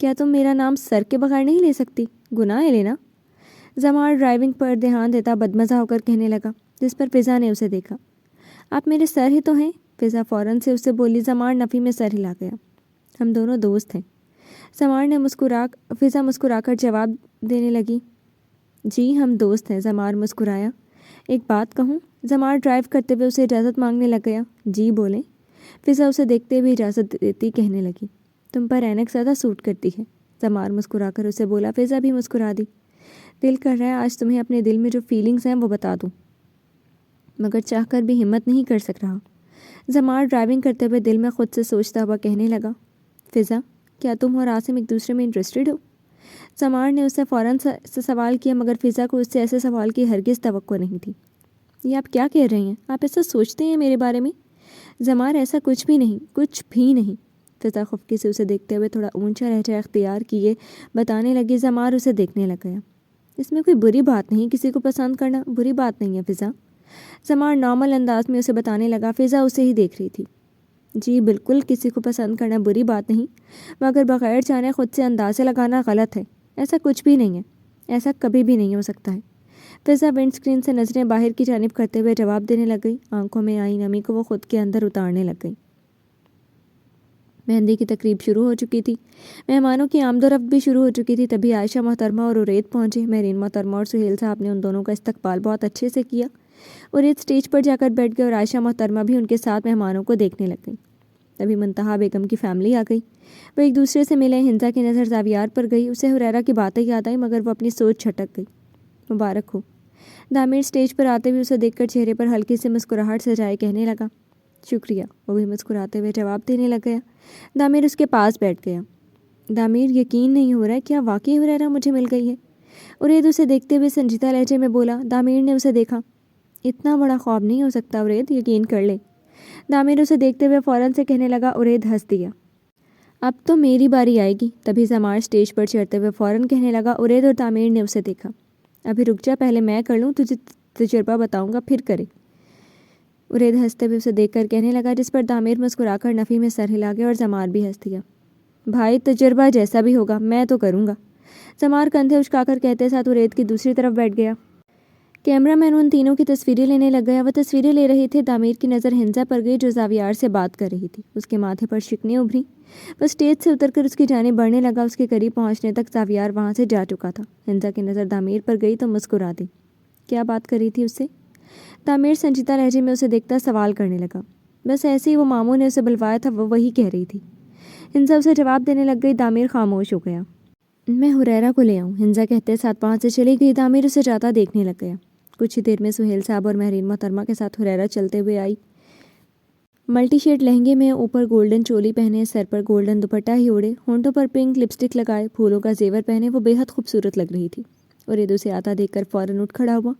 کیا تم میرا نام سر کے بغیر نہیں لے سکتی؟ گناہ ہے لینا۔ زمار ڈرائیونگ پر دھیان دیتا بدمزہ ہو کر کہنے لگا، جس پر فضا نے اسے دیکھا۔ آپ میرے سر ہی تو ہیں، فضا فوراً سے اسے بولی۔ زمار نفی میں سر ہلا گیا۔ ہم دونوں دوست ہیں، زمار نے فضا مسکرا کر جواب دینے لگی۔ جی ہم دوست ہیں، زمار مسکرایا۔ ایک بات کہوں؟ زمار ڈرائیو کرتے ہوئے اسے اجازت مانگنے لگ گیا۔ جی بولیں۔ فضا اسے دیکھتے ہوئے اجازت دیتی کہنے لگی، تم پر اینک زیادہ سوٹ کرتی ہے۔ زمار مسکرا کر اسے بولا۔ فضا بھی مسکرا دی۔ دل کر رہا ہے آج تمہیں اپنے دل میں جو فیلنگز ہیں وہ بتا دوں، مگر چاہ کر بھی ہمت نہیں کر سک رہا۔ زمار ڈرائیونگ کرتے ہوئے دل میں خود سے سوچتا ہوا کہنے لگا، فضا کیا تم اور عاصم ایک دوسرے میں انٹرسٹڈ ہو؟ زمار نے اس سے فوراً سے سوال کیا، مگر فضا کو اس سے ایسے سوال کی ہرگز توقع نہیں تھی۔ یہ آپ کیا کہہ رہے ہیں؟ آپ ایسا سوچتے ہیں میرے بارے میں؟ زمار ایسا کچھ بھی نہیں، کچھ بھی نہیں۔ فضا خفکی سے اسے دیکھتے ہوئے تھوڑا اونچا لہجہ اختیار کیے بتانے لگی۔ زمار اسے دیکھنے لگ گیا۔ اس میں کوئی بری بات نہیں، کسی کو پسند کرنا بری بات نہیں ہے فضا، زمار نارمل انداز میں اسے بتانے لگا۔ فضا اسے ہی دیکھ رہی تھی۔ جی بالکل، کسی کو پسند کرنا بری بات نہیں، مگر بغیر جانے خود سے اندازے لگانا غلط ہے۔ ایسا کچھ بھی نہیں ہے، ایسا کبھی بھی نہیں ہو سکتا ہے۔ فضا ونڈ اسکرین سے نظریں باہر کی جانب کرتے ہوئے جواب دینے لگ گئی۔ آنکھوں میں آئی نمی کو وہ خود کے اندر اتارنے لگ گئی۔ مہندی کی تقریب شروع ہو چکی تھی، مہمانوں کی آمد و رفت بھی شروع ہو چکی تھی۔ تبھی عائشہ محترمہ اور عرید پہنچے۔ مہرین محترمہ اور سہیل صاحب نے ان دونوں کا استقبال بہت اچھے سے کیا۔ عرید اسٹیج پر جا کر بیٹھ گئے اور عائشہ محترمہ بھی ان کے ساتھ مہمانوں کو دیکھنے لگ گئی۔ تبھی منتہا بیگم کی فیملی آ گئی۔ وہ ایک دوسرے سے ملے۔ حنزہ کی نظر زاویار پر گئی۔ اسے حریرہ کی باتیں یاد آئی، مگر وہ اپنی سوچ چھٹک گئی۔ مبارک ہو۔ دامیر اسٹیج پر آتے ہوئے اسے دیکھ کر چہرے پر ہلکی سی مسکراہٹ سجائے کہنے لگا، شکریہ۔ وہ بھی مسکراتے ہوئے جواب دینے لگ گیا۔ دامیر اس کے پاس بیٹھ گیا۔ دامیر یقین نہیں ہو رہا ہے، کیا واقعی حریرہ مجھے مل گئی ہے؟ عرید اسے دیکھتے ہوئے سنجیدہ لہجے میں بولا۔ دامیر نے اسے دیکھا۔ اتنا بڑا خواب نہیں ہو سکتا عرید، یقین کر لے۔ دامیر اسے دیکھتے ہوئے فوراً سے کہنے لگا۔ عرید ہنس دیا۔ اب تو میری باری آئے گی۔ تبھی زمار اسٹیج پر چڑھتے ہوئے فوراً کہنے لگا۔ عرید اور دامیر نے اسے دیکھا۔ ابھی رک جا، پہلے میں کر لوں، تجھے تجربہ بتاؤں گا پھر کرے۔ عرید ہنستے ہوئے اسے دیکھ کر کہنے لگا، جس پر دامیر مسکرا کر نفی میں سر ہلا گیا اور زمار بھی ہنس دیا۔ بھائی تجربہ جیسا بھی ہوگا میں تو کروں گا، زمار کندھے اچکا کر کہتے ساتھ عرید کی دوسری طرف بیٹھ گیا۔ کیمرہ مین ان تینوں کی تصویریں لینے لگ گیا۔ وہ تصویریں لے رہے تھے۔ دامیر کی نظر حنزہ پر گئی جو زاویار سے بات کر رہی تھی۔ اس کے ماتھے پر شکنیں ابھریں۔ وہ اسٹیج سے اتر کر اس کی جانب بڑھنے لگا۔ اس کے قریب پہنچنے تک زاویار وہاں سے جا چکا تھا۔ حنزہ کی نظر دامیر پر گئی تو مسکرا دی۔ کیا بات کر رہی تھی اس سے؟ دامیر سنجیدہ لہجے میں اسے دیکھتا سوال کرنے لگا۔ بس ایسے ہی وہ ماموں نے اسے بلوایا تھا، وہ وہی کہہ رہی تھی۔ حنزہ اسے جواب دینے لگ گئی۔ دامیر خاموش ہو گیا۔ میں حریرہ کو لے آؤں، حنزہ کہتے ساتھ وہاں سے چلی گئی۔ دامیر اسے جاتا دیکھنے لگ گیا۔ کچھ ہی دیر میں سہیل صاحب اور مہرین محترمہ کے ساتھ حریرہ چلتے ہوئے آئی۔ ملٹی شیڈ لہنگے میں، اوپر گولڈن چولی پہنے، سر پر گولڈن دوپٹہ ہی اوڑے، ہونٹوں پر پنک لپسٹک لگائے، پھولوں کا زیور پہنے وہ بے حد خوبصورت لگ رہی تھی۔ عرید اسے آتا دیکھ کر فوراً اٹھ کھڑا ہوا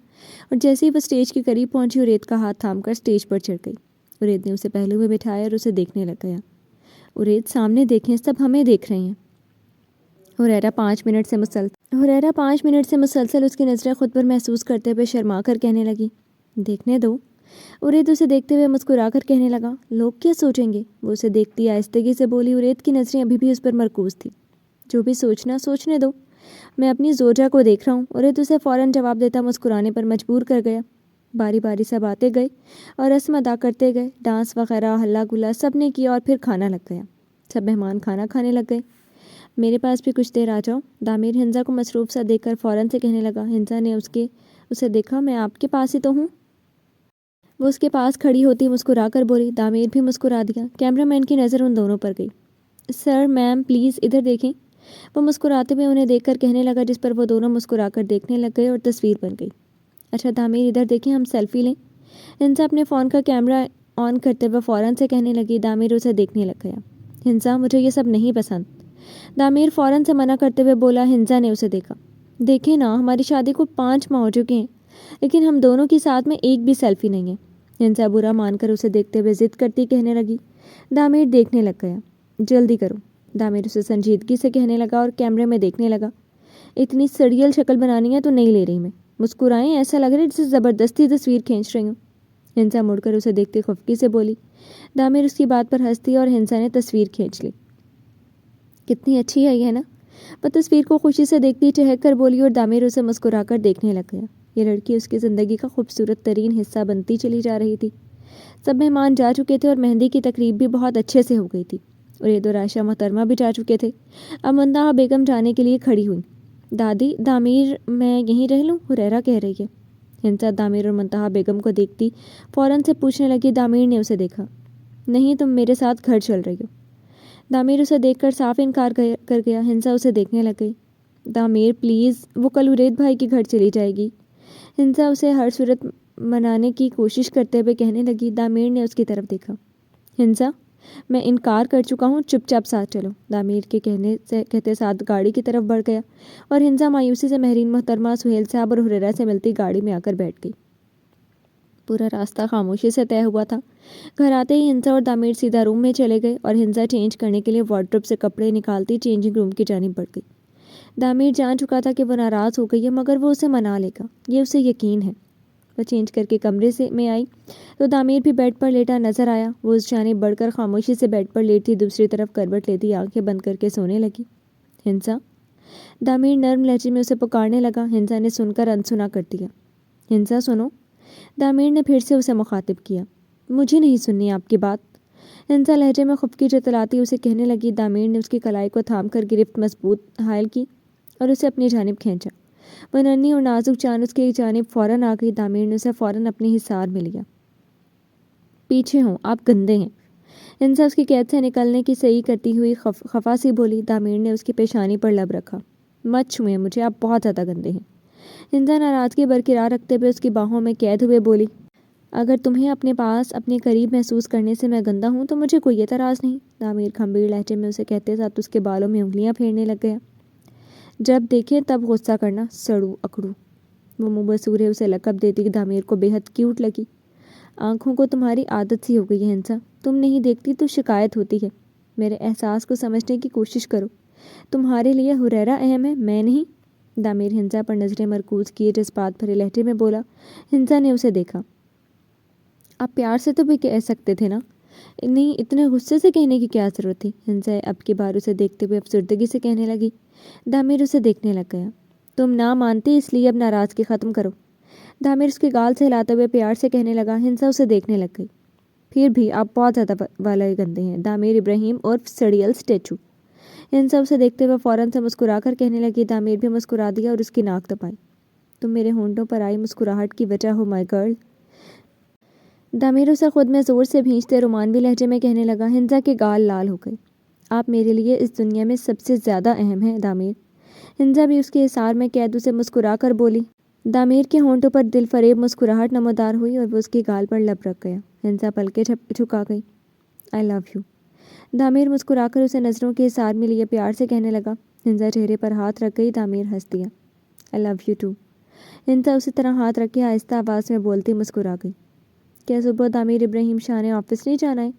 اور جیسے ہی وہ اسٹیج کے قریب پہنچی عرید کا ہاتھ تھام کر اسٹیج پر چڑھ گئی۔ عرید نے اسے پہلو میں بٹھایا اور اسے دیکھنے لگ گیا۔ عرید سامنے دیکھیں، سب ہمیں دیکھ رہے ہیں۔ حریرہ 5 منٹ سے مسلسل اس کی نظریں خود پر محسوس کرتے ہوئے شرما کر کہنے لگی، دیکھنے دو۔ عرید اسے دیکھتے ہوئے مسکرا کر کہنے لگا، لوگ کیا سوچیں گے؟ وہ اسے دیکھتی آہستگی سے بولی۔ عرید کی نظریں ابھی بھی اس پر مرکوز تھی۔ جو بھی سوچنا سوچنے دو، میں اپنی زوجہ کو دیکھ رہا ہوں۔ عرید اسے فوراً جواب دیتا مسکرانے پر مجبور کر گیا۔ باری باری سب آتے گئے اور رسم ادا کرتے گئے۔ ڈانس وغیرہ ہلا گلا سب نے کیا اور پھر کھانا لگ گیا۔ سب مہمان کھانا کھانے لگ گئے۔ میرے پاس بھی کچھ دیر آ جاؤ، دامیر حنزہ کو مصروف سا دیکھ کر فوراً سے کہنے لگا۔ حنزہ نے اسے دیکھا، میں آپ کے پاس ہی تو ہوں۔ وہ اس کے پاس کھڑی ہوتی مسکرا کر بولی۔ دامیر بھی مسکرا دیا۔ کیمرہ مین کی نظر ان دونوں پر گئی۔ سر میم پلیز ادھر دیکھیں، وہ مسکراتے ہوئے انہیں دیکھ کر کہنے لگا، جس پر وہ دونوں مسکرا کر دیکھنے لگ گئے اور تصویر بن گئی۔ اچھا دامیر ادھر دیکھیں، ہم سیلفی لیں، حنزہ اپنے فون کا کیمرہ آن کرتے ہوئے فوراً سے کہنے لگی۔ دامیر اسے دیکھنے لگ گیا۔ حنزہ مجھے یہ سب نہیں پسند، دامیر فوراً سے منع کرتے ہوئے بولا۔ حنزہ نے اسے دیکھا۔ دیکھیں نا، ہماری شادی کو 5 ماہ ہو چکے ہیں، لیکن ہم دونوں کی ساتھ میں ایک بھی سیلفی نہیں ہے۔ حنزہ برا مان کر اسے دیکھتے ہوئے ضد کرتی کہنے لگی۔ دامیر دیکھنے لگ گیا۔ جلدی کرو، دامیر اسے سنجیدگی سے کہنے لگا اور کیمرے میں دیکھنے لگا۔ اتنی سڑیل شکل بنانی ہے تو نہیں لے رہی میں، مسکرائیں، ایسا لگ رہا ہے جسے زبردستی تصویر کھینچ رہی ہوں۔ حنزہ مڑ کر اسے دیکھتے خفکی سے بولی۔ دامیر اس کی بات پر ہنس دیا اور حنزہ نے تصویر کھینچ لی۔ کتنی اچھی ہے یہ نا؟ وہ تصویر کو خوشی سے دیکھتی چہک کر بولی اور دامیر اسے مسکرا کر دیکھنے لگ گیا۔ یہ لڑکی اس کی زندگی کا خوبصورت ترین حصہ بنتی چلی جا رہی تھی۔ سب مہمان جا چکے تھے اور مہندی کی تقریب بھی بہت اچھے سے ہو گئی تھی، اور یہ دو راشا محترمہ بھی جا چکے تھے۔ اب منتہا بیگم جانے کے لیے کھڑی ہوئی۔ دادی، دامیر میں یہیں رہ لوں؟ حریرہ کہہ رہی ہے۔ ہنسا دامیر اور منتہا بیگم کو دیکھتی فوراً سے پوچھنے لگی۔ دامیر نے اسے دیکھا۔ نہیں، تم میرے ساتھ گھر چل رہی ہو۔ دامیر اسے دیکھ کر صاف انکار کر گیا۔ ہنسا اسے دیکھنے لگ گئی۔ دامیر پلیز، وہ کل ارید بھائی کے گھر چلی جائے گی۔ ہنسا اسے ہر صورت منانے کی کوشش کرتے ہوئے کہنے لگی۔ دامیر نے اس کی طرف دیکھا۔ ہنسا، میں انکار کر چکا ہوں، چپ چاپ ساتھ چلو۔ دامیر کے کہتے ساتھ گاڑی کی طرف بڑھ گیا اور ہنسا مایوسی سے مہرین محترمہ، سہیل صاحب اور حریرہ سے ملتی گاڑی میں آ کر بیٹھ گئی۔ پورا راستہ خاموشی سے طے ہوا تھا۔ گھر آتے ہی ہنسا اور دامیر سیدھا روم میں چلے گئے اور ہنسا چینج کرنے کے لیے وارڈروب سے کپڑے نکالتی چینجنگ روم کی جانب بڑھ گئی۔ دامیر جان چکا تھا کہ وہ ناراض ہو گئی ہے، مگر وہ اسے منا لے گا، یہ اسے یقین ہے۔ وہ چینج کر کے کمرے میں آئی تو دامیر بھی بیڈ پر لیٹا نظر آیا۔ وہ اس جانب بڑھ کر خاموشی سے بیڈ پر لیٹی دوسری طرف کروٹ لیتی آنکھیں بند کر کے سونے لگی۔ ہنسا، دامیر نرم لہجے میں اسے پکارنے لگا۔ ہنسا نے سن کر انسنا کر دیا۔ ہنسا سنو، دامیر نے پھر سے اسے مخاطب کیا۔ مجھے نہیں سننی آپ کی بات، ہنسا لہجے میں خفگی جتلاتی اسے کہنے لگی۔ دامیر نے اس کی کلائی کو تھام کر گرفت مضبوط حائل کی اور اسے اپنی جانب کھینچا۔ وہ ننھی اور نازک جان اس کی جانب فوراً آ گئی۔ دامیر نے اسے فوراً اپنے حصار میں لیا۔ پیچھے ہوں، آپ گندے ہیں، ہنسا اس کی قید سے نکلنے کی صحیح کرتی ہوئی خفا سی بولی۔ دامیر نے اس کی پیشانی پر لب رکھا۔ مت چھوئیں مجھے، آپ بہت زیادہ گندے ہیں۔ ہنسا ناراضگی برقرار رکھتے ہوئے اس کی باہوں میں قید ہوئے بولی۔ اگر تمہیں اپنے پاس اپنے قریب محسوس کرنے سے میں گندا ہوں تو مجھے کوئی اعتراض نہیں۔ دامیر گھمبیر لہجے میں اسے کہتے ساتھ اس کے بالوں میں انگلیاں پھیرنے لگ گیا۔ جب دیکھیں تب غصہ کرنا، سڑو اکڑو۔ وہ منہ بسورے اسے لقب دیتی دامیر کو بے حد کیوٹ لگی۔ آنکھوں کو تمہاری عادت سی ہو گئی ہے ہنسا، تم نہیں دیکھتی تو شکایت ہوتی ہے۔ میرے احساس کو سمجھنے کی کوشش کرو، تمہارے لیے حریرہ اہم ہے، میں نہیں۔ دامیر ہنسا پر نظریں مرکوز کیے جذبات بھرے لہجے میں بولا۔ ہنسا نے اسے دیکھا۔ آپ پیار سے تو بھی کہہ سکتے تھے نا، نہیں اتنے غصے سے کہنے کی کیا ضرورت تھی؟ ہنسا اب کی بار اسے دیکھتے ہوئے افسردگی سے کہنے لگی۔ دامیر اسے دیکھنے لگ گیا۔ تم نہ مانتی اس لیے اب ناراضگی ختم کرو، دامیر اس کے گال سے ہلاتے ہوئے پیار سے کہنے لگا۔ ہنسا اسے دیکھنے لگ گئی۔ پھر بھی آپ بہت زیادہ والے گندے ہیں دامیر ابراہیم اور سڑیل اسٹیچو۔ ہنسا اسے دیکھتے ہوئے فوراً سے مسکرا کر کہنے لگی۔ دامیر بھی مسکرا دیا اور اس کی ناک دبائی۔ تم میرے ہونٹوں پر آئی مسکراہٹ کی وجہ ہو مائی گرل۔ دامیر اسے خود میں زور سے بھینچتے رومانوی لہجے میں کہنے لگا۔ ہنسا کے گال لال ہو گئے۔ آپ میرے لیے اس دنیا میں سب سے زیادہ اہم ہیں دامیر۔ ہنسا بھی اس کے حصار میں قید اسے مسکرا کر بولی۔ دامیر کے ہونٹوں پر دل فریب مسکراہٹ نمودار ہوئی اور وہ اس کی گال پر لب رکھ گیا۔ ہنسا پلکیں جھکا گئی۔ آئی لو یو، دامیر مسکرا کر اسے نظروں کے حصار میں لیے پیار سے کہنے لگا۔ ہنسا چہرے پر ہاتھ رکھ گئی۔ دامیر ہنس دیا۔ آئی لو یو ٹو، ہنسا اسی طرح ہاتھ رکھے آہستہ آواز میں بولتی مسکرا گئی۔ کیا صبح دامیر ابراہیم شاہ نے آفس نہیں جانا ہے؟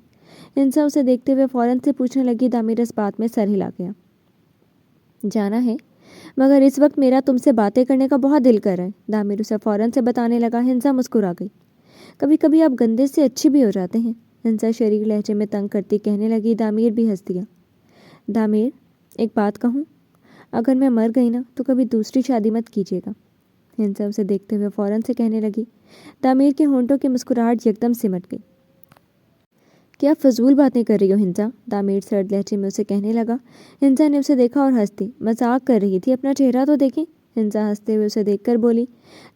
ہنسا اسے دیکھتے ہوئے فوراً سے پوچھنے لگی۔ دامیر اس بات میں سر ہلا گیا۔ جانا ہے، مگر اس وقت میرا تم سے باتیں کرنے کا بہت دل کر رہا ہے، دامیر اسے فوراً سے بتانے لگا۔ ہنسا مسکرا گئی۔ کبھی کبھی آپ گندے سے اچھے بھی ہو جاتے ہیں، ہنسا شریک لہجے میں تنگ کرتی کہنے لگی۔ دامیر بھی ہنس دیا۔ دامیر، ایک بات کہوں، اگر میں مر گئی نا تو کبھی دوسری شادی مت کیجیے گا، ہنسا اسے دیکھتے ہوئے فوراً سے کہنے لگی۔ دامیر کے ہونٹوں کی مسکراہٹ یکدم سمٹ گئی۔ کیا فضول باتیں کر رہی ہو ہنسا، دامیر سرد لہجے میں اسے کہنے لگا۔ ہنسا نے اسے دیکھا اور ہنس دی۔ مذاق کر رہی تھی، اپنا چہرہ تو دیکھیں، ہنسا ہنستے ہوئے اسے دیکھ کر بولی۔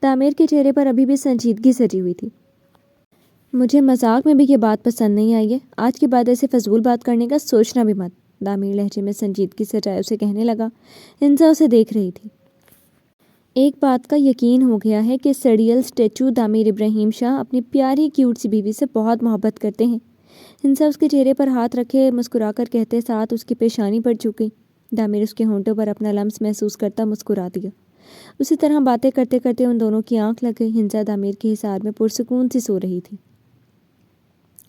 دامیر کے چہرے پر ابھی بھی سنجیدگی سجی ہوئی تھی۔ مجھے مذاق میں بھی یہ بات پسند نہیں آئی ہے، آج کے بعد ایسے فضول بات کرنے کا سوچنا بھی مت، دامیر لہجے میں سنجیدگی سجائے اسے کہنے لگا۔ ہنسا اسے دیکھ رہی تھی۔ ایک بات کا یقین ہو گیا ہے کہ سڑیل اسٹیچو دامیر ابراہیم شاہ اپنی پیاری کیوٹ سی بیوی سے بہت محبت کرتے ہیں، ہنسا اس کے چہرے پر ہاتھ رکھے مسکرا کر کہتے ساتھ اس کی پیشانی پر جھک گئی۔ دامیر اس کے ہونٹوں پر اپنا لمس محسوس کرتا مسکرا دیا۔ اسی طرح باتیں کرتے کرتے ان دونوں کی آنکھ لگ گئی۔ ہنسا دامیر کے حصار میں پرسکون سی سو رہی تھی۔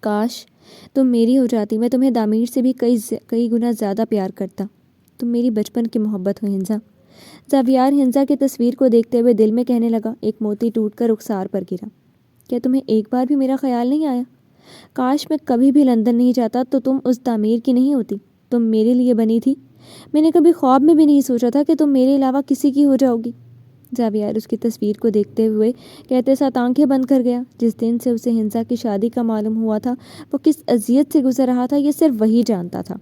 کاش تم میری ہو جاتی، میں تمہیں دامیر سے بھی کئی گنا زیادہ پیار کرتا، تم میری بچپن کی محبت ہو ہنسا۔ زاویار ہنسا کی تصویر کو دیکھتے ہوئے دل میں کہنے لگا۔ ایک موتی ٹوٹ کر رخسار پر گرا۔ کیا تمہیں ایک بار بھی میرا خیال نہیں آیا؟ کاش میں کبھی بھی لندن نہیں جاتا تو تم اس دامیر کی نہیں ہوتی، تم میرے لیے بنی تھی، میں نے کبھی خواب میں بھی نہیں سوچا تھا کہ تم میرے علاوہ کسی کی ہو جاؤ گی۔ زاویار اس کی تصویر کو دیکھتے ہوئے کہتے ساتھ آنکھیں بند کر گیا۔ جس دن سے اسے ہنسا کی شادی کا معلوم ہوا تھا وہ کس اذیت سے گزر رہا تھا یہ صرف وہی جانتا تھا۔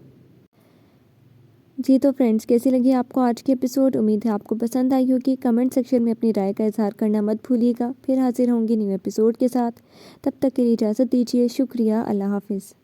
جی تو فرینڈس، کیسی لگی آپ کو آج کی ایپیسوڈ؟ امید ہے آپ کو پسند آئی ہوگی۔ کمنٹ سیکشن میں اپنی رائے کا اظہار کرنا مت بھولیے گا۔ پھر حاضر ہوں گی نیو ایپیسوڈ کے ساتھ، تب تک کے لیے اجازت دیجیے۔ شکریہ، اللہ حافظ۔